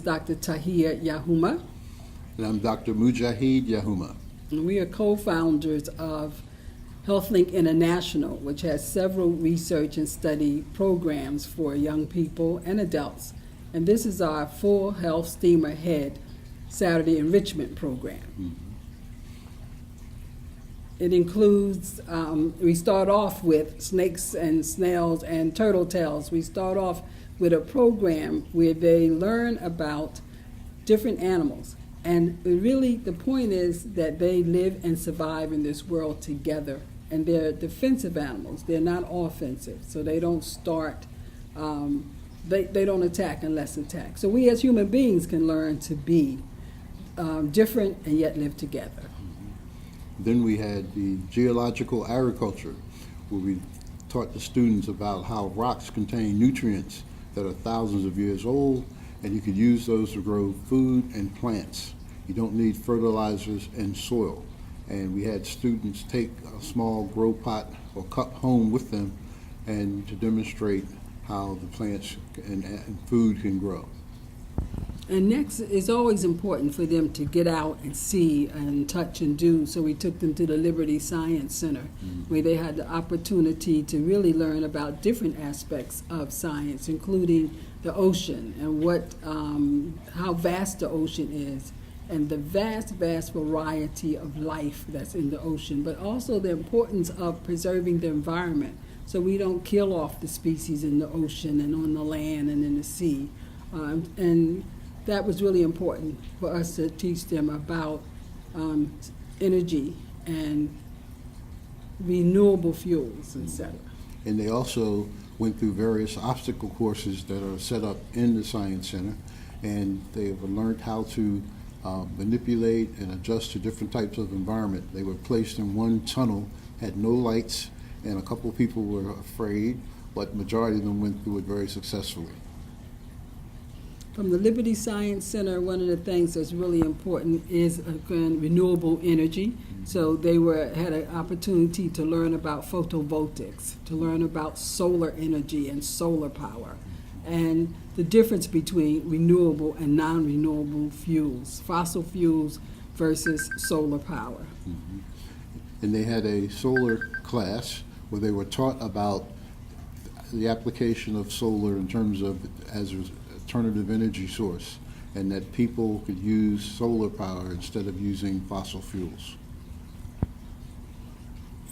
is Dr. Tahir Yahuma. And I'm Dr. Mujahid Yahuma. And we are co-founders of HealthLink International, which has several research and study programs for young people and adults. And this is our Full Health Steam Ahead Saturday Enrichment Program. Mm-hmm. It includes, we start off with snakes and snails and turtle tails. We start off with a program where they learn about different animals. And really the point is that they live and survive in this world together. And they're defensive animals. They're not offensive. So they don't start, they don't attack unless attacked. So we as human beings can learn to be different and yet live together. Then we had the geological agriculture, where we taught the students about how rocks contain nutrients that are thousands of years old, and you could use those to grow food and plants. You don't need fertilizers and soil. And we had students take a small grow pot or cup home with them and to demonstrate how the plants and food can grow. And next, it's always important for them to get out and see and touch and do. So we took them to the Liberty Science Center, where they had the opportunity to really learn about different aspects of science, including the ocean and how vast the ocean is, and the vast variety of life that's in the ocean, but also the importance of preserving the environment so we don't kill off the species in the ocean and on the land and in the sea. And that was really important for us to teach them about energy and renewable fuels, etc. And they also went through various obstacle courses that are set up in the Science Center, and they have learned how to manipulate and adjust to different types of environment. They were placed in one tunnel, had no lights, and a couple of people were afraid, but majority of them went through it very successfully. From the Liberty Science Center, one of the things that's really important is again, renewable energy. So they had an opportunity to learn about photovoltaics, to learn about solar energy and solar power, and the difference between renewable and non-renewable fuels, fossil fuels versus solar power. Mm-hmm. And they had a solar class where they were taught about the application of solar in terms of as an alternative energy source, and that people could use solar power instead of using fossil fuels.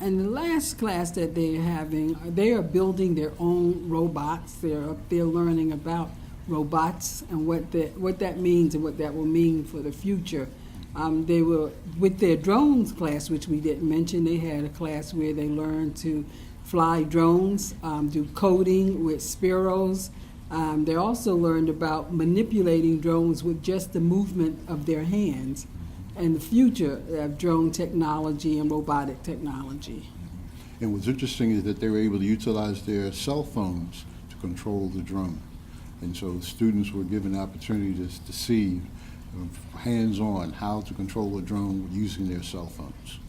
And the last class that they're having, they are building their own robots. They're learning about robots and what that means and what that will mean for the future. They were, with their drones class, which we didn't mention, they had a class where they learned to fly drones, do coding with Spiros. They also learned about manipulating drones with just the movement of their hands, and the future of drone technology and robotic technology. And what's interesting is that they were able to utilize their cell phones to control the drone. And so the students were given the opportunity to see hands-on how to control a drone using their cell phones.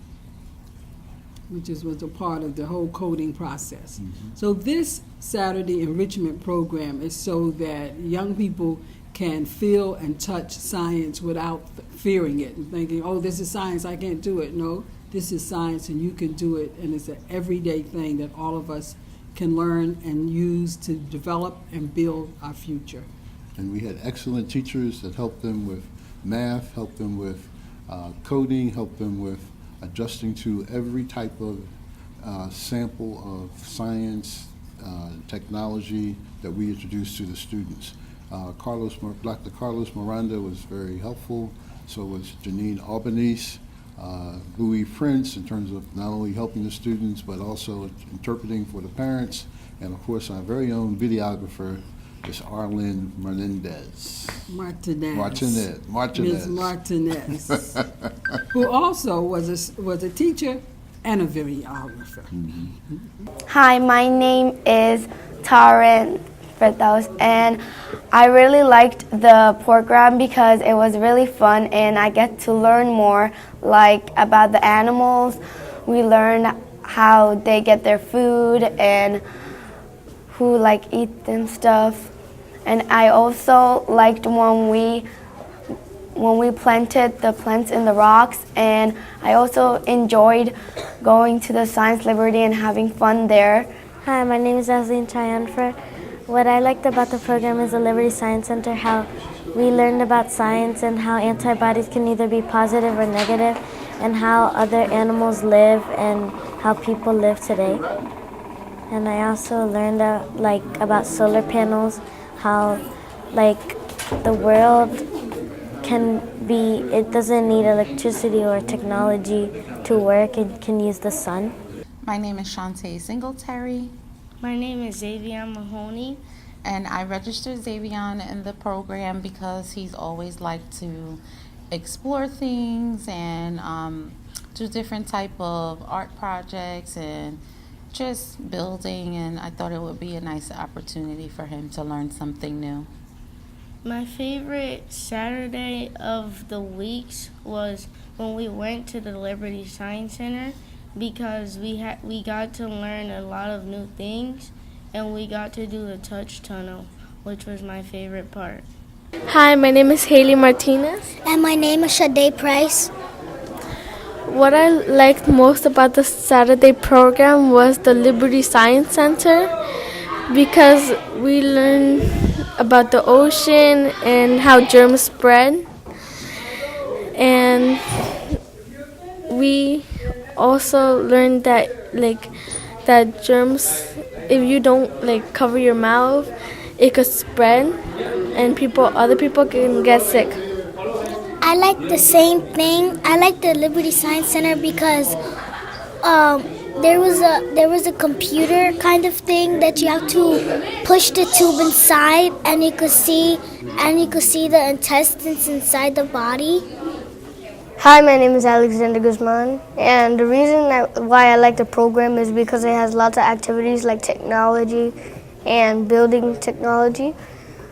Which was a part of the whole coding process. Mm-hmm. So this Saturday enrichment program is so that young people can feel and touch science without fearing it and thinking, oh, this is science, I can't do it. No, this is science and you can do it, and it's an everyday thing that all of us can learn and use to develop and build our future. And we had excellent teachers that helped them with math, helped them with coding, helped them with adjusting to every type of sample of science, technology that we introduced to the students. Dr. Carlos Miranda was very helpful, so was Janine Albanese, Louis Prince in terms of not only helping the students but also interpreting for the parents, and of course our very own videographer is Arlen Martinez. Ms. Martinez, who also was a teacher and a videographer. Mm-hmm. Hi, my name is Taryn Firdaus, and I really liked the program because it was really fun and I get to learn more like about the animals. We learn how they get their food and who like eat and stuff. And I also liked when we planted the plants in the rocks, and I also enjoyed going to the Science Liberty and having fun there. Hi, my name is Asleen Trianford. What I liked about the program is the Liberty Science Center, how we learned about science and how antibodies can either be positive or negative, and how other animals live and how people live today. And I also learned about solar panels, how the world it doesn't need electricity or technology to work. It can use the sun. My name is Shantae Singletary, My name is Xavier Mahoney. and I registered Xavion in the program because he's always liked to explore things and do different type of art projects and just building, and I thought it would be a nice opportunity for him to learn something new. My favorite Saturday of the weeks was when we went to the Liberty Science Center because we got to learn a lot of new things, and we got to do the touch tunnel, which was my favorite part. Hi, my name is Haley Martinez. And my name is Shade Price. What I liked most about the Saturday program was the Liberty Science Center because we learned about the ocean and how germs spread. And we also learned that that germs, if you don't cover your mouth, it could spread and other people can get sick. I like the same thing. I like the Liberty Science Center because there was a computer kind of thing that you have to push the tube inside, and you could see the intestines inside the body. Hi, my name is Alexander Guzman, and the reason why I like the program is because it has lots of activities like technology and building technology,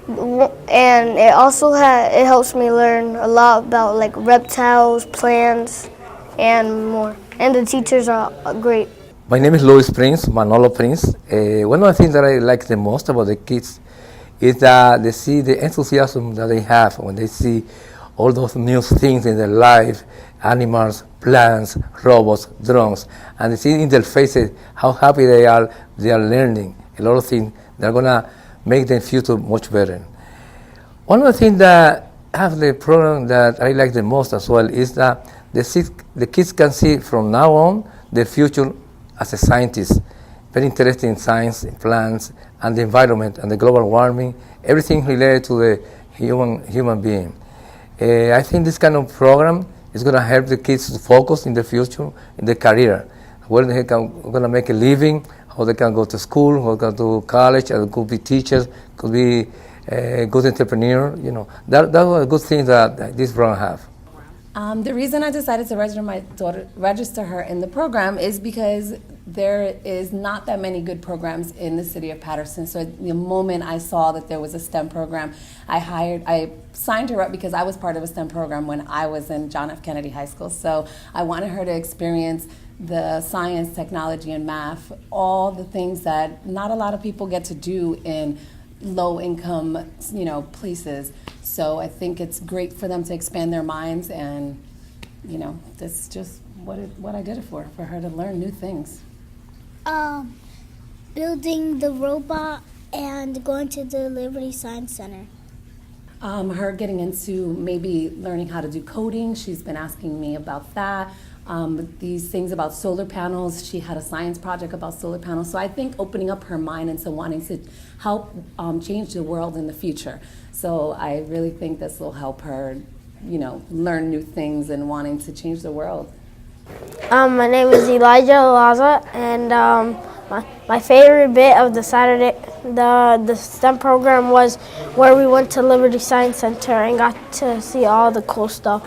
and it also it helps me learn a lot about reptiles, plants, and more. And the teachers are great. My name is Luis Prince, Manolo Prince. One of the things that I like the most about the kids is that they see the enthusiasm that they have when they see all those new things in their life, animals, plants, robots, drones, and they see in their faces how happy they are learning a lot of things that are gonna make their future much better. One of the things that have the program that I like the most as well is that the kids can see from now on their future as a scientist. Very interested in science, in plants, and the environment, and the global warming, everything related to the human being. I think this kind of program is going to help the kids to focus in the future, in their career, where they can going to make a living, how they can go to school, how they can go to college, and could be teachers, could be a good entrepreneur. You know, that was a good thing that this program have. The reason I decided to register her in the program is because there is not that many good programs in the city of Patterson. So the moment I saw that there was a STEM program, I signed her up because I was part of a STEM program when I was in John F. Kennedy High School. So I wanted her to experience the science, technology, and math, all the things that not a lot of people get to do in low-income, places. So I think it's great for them to expand their minds, and that's just what I did it for her to learn new things. Building the robot and going to the Liberty Science Center. Her getting into maybe learning how to do coding. She's been asking me about that. These things about solar panels. She had a science project about solar panels. So I think opening up her mind into wanting to help change the world in the future. So I really think this will help her, learn new things and wanting to change the world. My name is Elijah Laza, and my favorite bit of the Saturday, the STEM program was where we went to Liberty Science Center and got to see all the cool stuff.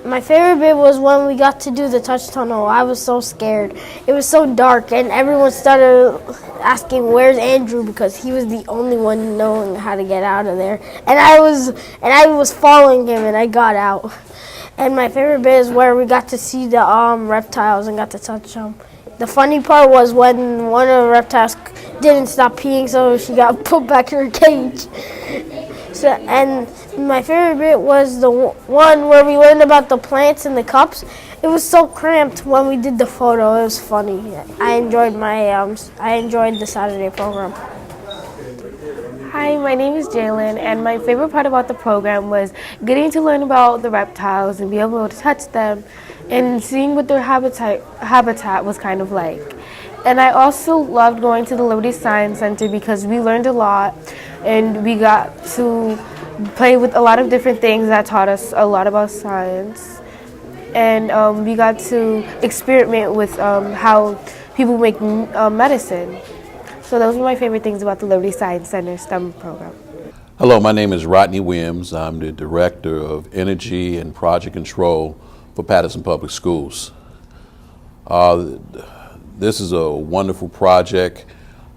My favorite bit was when we got to do the touch tunnel. I was so scared. It was so dark, and everyone started asking, "Where's Andrew?" because he was the only one knowing how to get out of there. And I was following him, and I got out. And my favorite bit is where we got to see the reptiles and got to touch them. The funny part was when one of the reptiles didn't stop peeing, so she got put back in her cage. So, and my favorite bit was the one where we learned about the plants in the cups. It was so cramped when we did the photo. It was funny. I enjoyed the Saturday program. Hi, my name is Jalen, and my favorite part about the program was getting to learn about the reptiles and be able to touch them and seeing what their habitat was kind of like. And I also loved going to the Liberty Science Center because we learned a lot and we got to play with a lot of different things that taught us a lot about science. And we got to experiment with how people make medicine. So those were my favorite things about the Liberty Science Center STEM program. Hello, my name is Rodney Williams. I'm the Director of Energy and Project Control for Patterson Public Schools. This is a wonderful project.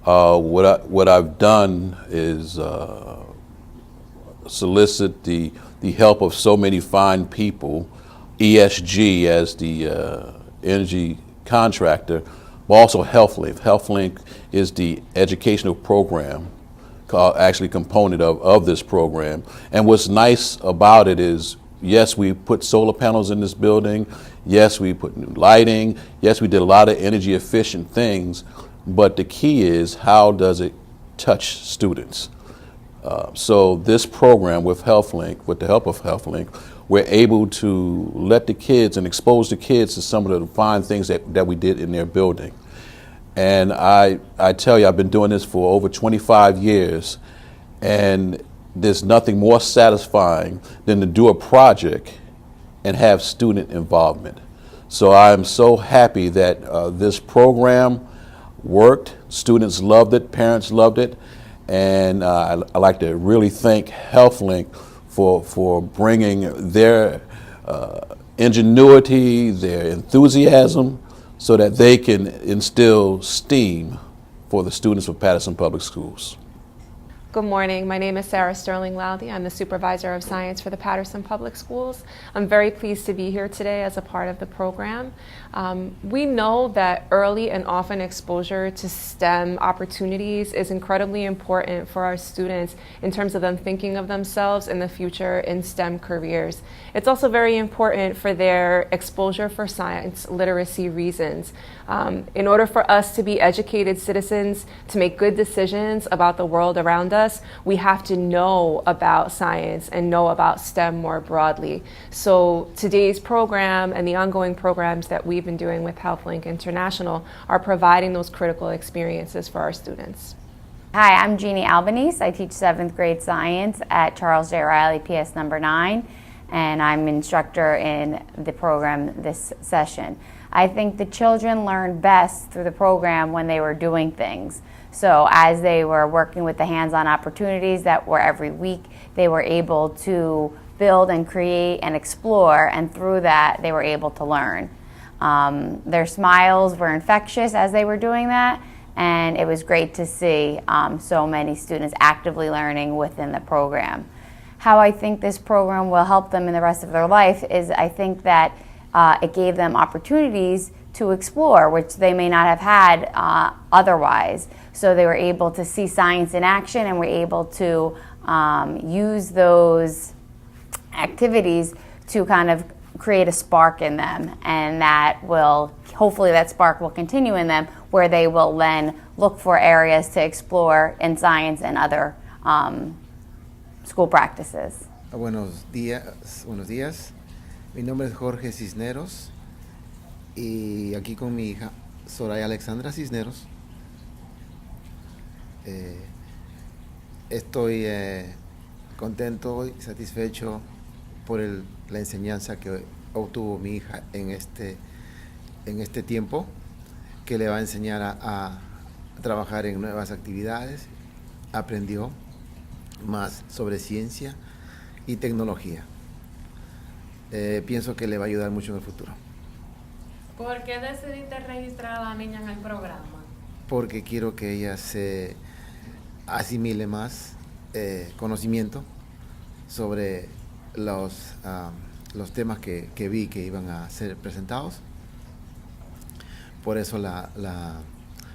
What I've done is solicit the help of so many fine people, ESG as the energy contractor, but also HealthLink. HealthLink is the educational program, actually component of this program. And what's nice about it is, yes, we put solar panels in this building. Yes, we put new lighting. Yes, we did a lot of energy efficient things. But the key is, how does it touch students? So this program with HealthLink, with the help of HealthLink, we're able to let the kids and expose the kids to some of the fine things that we did in their building. And I tell you, I've been doing this for over 25 years, and there's nothing more satisfying than to do a project and have student involvement. So I'm so happy that this program worked. Students loved it, parents loved it, and I'd like to really thank HealthLink for bringing their ingenuity, their enthusiasm, so that they can instill STEAM for the students of Patterson Public Schools. Good morning. My name is Sarah Sterling Loudy. I'm the Supervisor of Science for the Patterson Public Schools. I'm very pleased to be here today as a part of the program. We know that early and often exposure to STEM opportunities is incredibly important for our students in terms of them thinking of themselves in the future in STEM careers. It's also very important for their exposure for science literacy reasons. In order for us to be educated citizens, to make good decisions about the world around us, we have to know about science and know about STEM more broadly. So today's program and the ongoing programs that we've been doing with HealthLink International are providing those critical experiences for our students. Hi, I'm Jeannie Albanese. I teach 7th grade science at Charles J. Riley PS number 9, and I'm instructor in the program this session. I think the children learned best through the program when they were doing things. So as they were working with the hands-on opportunities that were every week, they were able to build and create and explore, and through that they were able to learn. Their smiles were infectious as they were doing that, and it was great to see so many students actively learning within the program. How I think this program will help them in the rest of their life is, I think that it gave them opportunities to explore, which they may not have had otherwise. So they were able to see science in action, and were able to use those activities to kind of create a spark in them, and that will, hopefully that spark will continue in them, where they will then look for areas to explore in science and other school practices. Buenos días. Mi nombre es Jorge Cisneros y aquí con mi hija Soraya Alexandra Cisneros. Estoy contento y satisfecho por la enseñanza que obtuvo mi hija en este tiempo, que le va a enseñar a trabajar en nuevas actividades. Aprendió más sobre ciencia y tecnología. Pienso que le va a ayudar mucho en el futuro. ¿Por qué decidiste registrar a la niña en el programa? Porque quiero que ella se asimile más conocimiento sobre los temas que vi que iban a ser presentados. Por eso la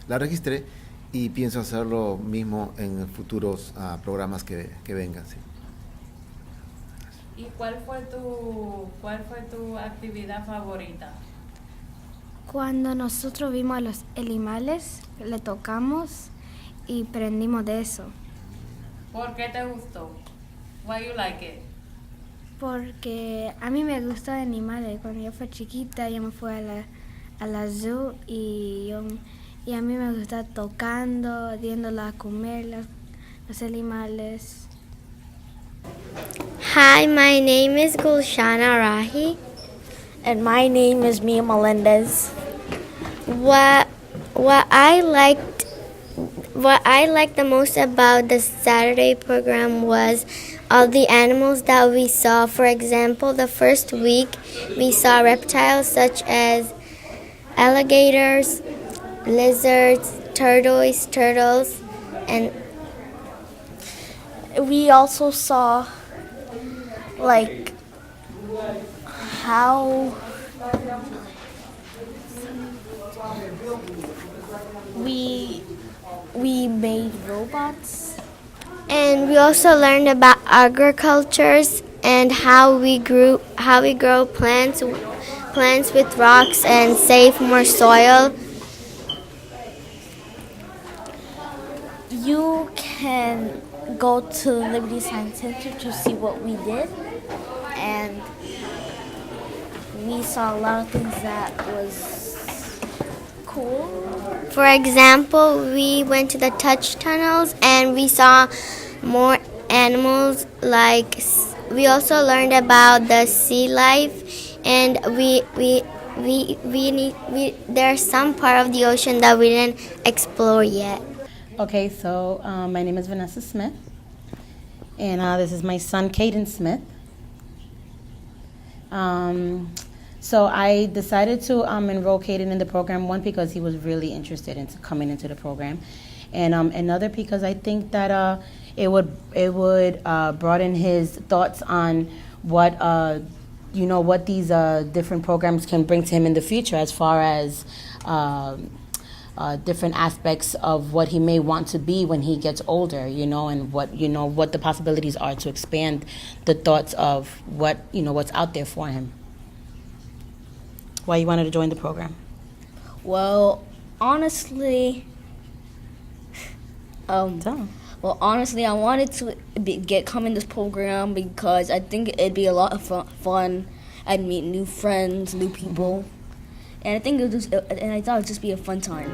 registré, y pienso hacer lo mismo en futuros programas que vengan. Sí. ¿Y cuál fue tu actividad favorita? Cuando nosotros vimos a los animales, le tocamos y aprendimos de eso. ¿Por qué te gustó? Why you like it? Porque a mí me gustan animales. Cuando yo fui chiquita, yo me fui a la zoo y a mí me gusta tocando, viéndola comer los animales. Hi, my name is Gulshana Rahi. And my name is Mia Melendez. What I liked the most about the Saturday program was all the animals that we saw. For example, the first week we saw reptiles such as alligators, lizards, turtles, and We also saw like how we made robots. And we also learned about agricultures and how we grow plants with rocks and save more soil. You can go to Liberty Science Center to see what we did, and we saw a lot of things that was cool. For example, we went to the touch tunnels and we saw more animals. Like we also learned about the sea life, and there's some part of the ocean that we didn't explore yet. Okay, so my name is Vanessa Smith, and this is my son, Caden Smith. So I decided to enroll Caden in the program, one, because he was really interested in coming into the program, and another because I think that it would broaden his thoughts on what what these different programs can bring to him in the future, as far as different aspects of what he may want to be when he gets older, and what the possibilities are to expand the thoughts of what's out there for him. Why you wanted to join the program? Well, honestly, I wanted to come in this program because I think it'd be a lot of fun. I'd meet new friends, new people, and I thought it'd just be a fun time.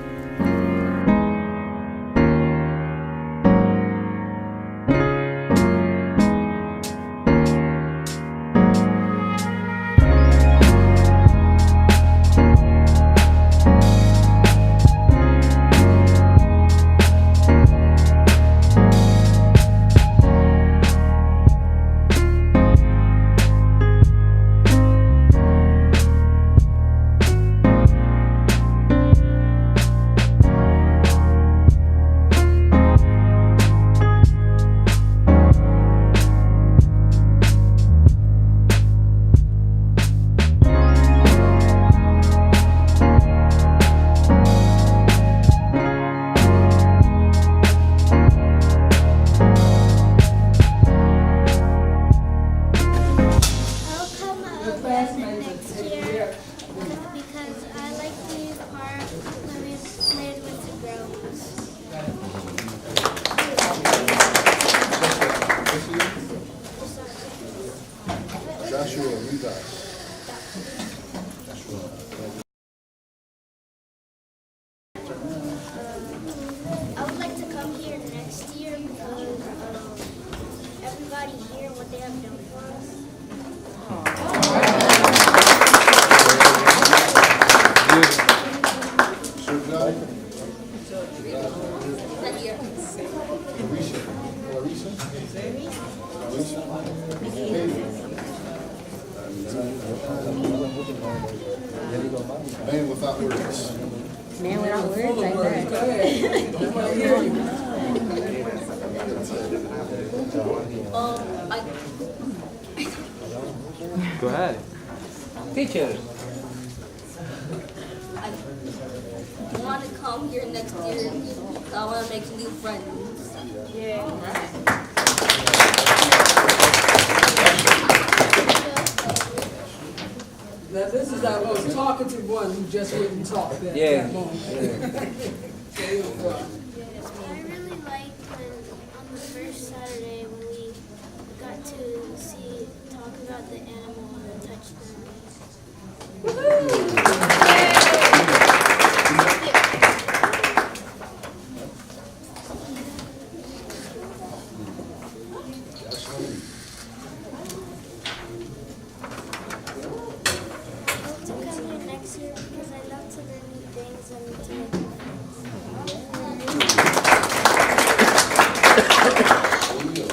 I would like to come here next year because everybody here and what they have done for us. Man without words. Man without words, like that. Go ahead. Teacher. want to come here next year. So I want to make new friends. Now, this is our most talkative one who just wouldn't talk at that moment. I really liked when on the first Saturday when we got to talk about the animal and touch to come here next year because I love to learn new things and to make new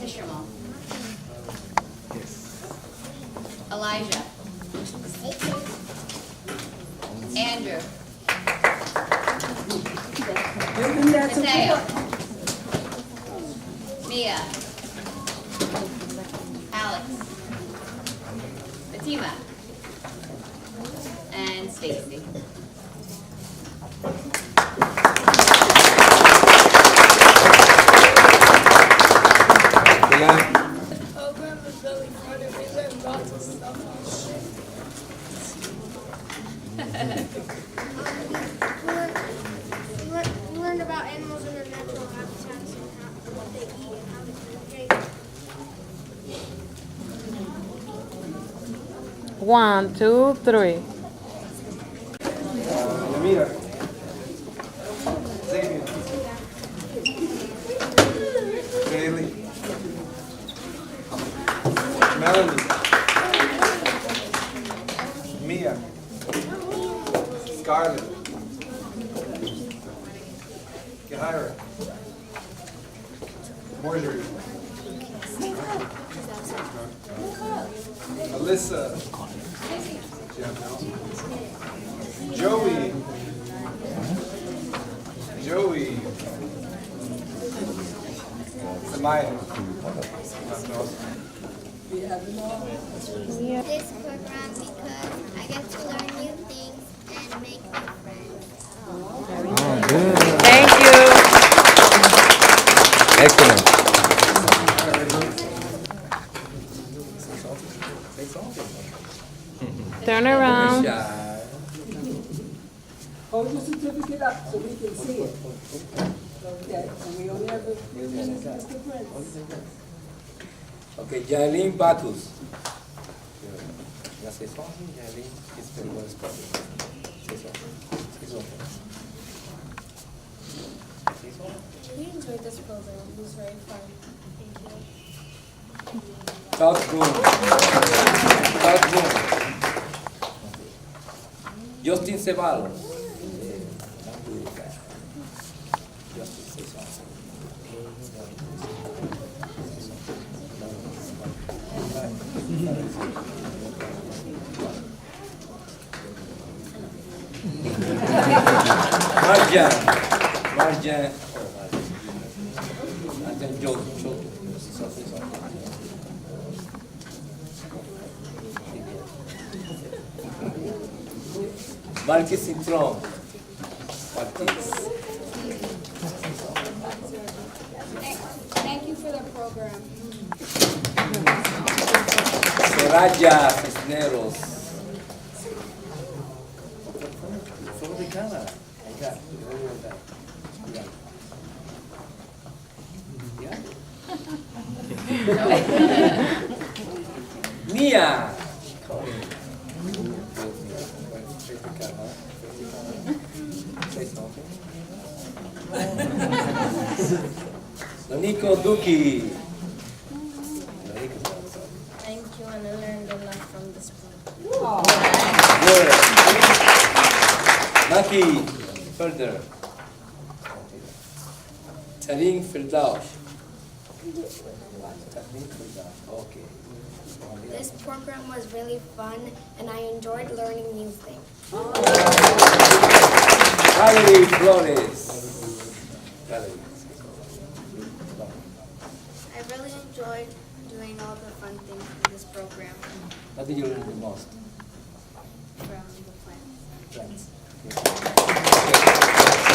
Fisherman. Elijah. Andrew. Mateo. Mia. Alex. Fatima. And Stacy. The program was really fun and we learned lots of stuff. We learned about animals in their natural habitats and what they eat and how they communicate. 1, 2, 3. Yamira. Xavier. Bailey. Melanie. Mia. Scarlett. Yahira. Marjorie. Alyssa. Joey. Joey. Samaya. This program because I get to learn new things and make new friends. Thank you. Excellent. Turn around. Hold your certificate up so we can see it. Okay, and we only have a few minutes, Mr. Prince. Okay, Jailin Batus. Ya say something, Jailin is very well spoken. Say something. Say something. Say something. We enjoyed this program. It was very fun. Thank you. South Boone. South Boone. Justin Ceballos. Justin, say something. Marjan. Marjan. Marjan Joe. Marquis Citron. Marquis. Thank you for the program. Soraya Cisneros. Follow the camera. Mia. Nico Duki. I enjoyed fun. I learned a lot from this program. Good. Naki, further. Taring Firdaus. Okay. This program was really fun, and I enjoyed learning new things. Valerie Flores. Valerie. I really enjoyed doing all the fun things in this program What did you learn the most? from the plants. Plants. Okay.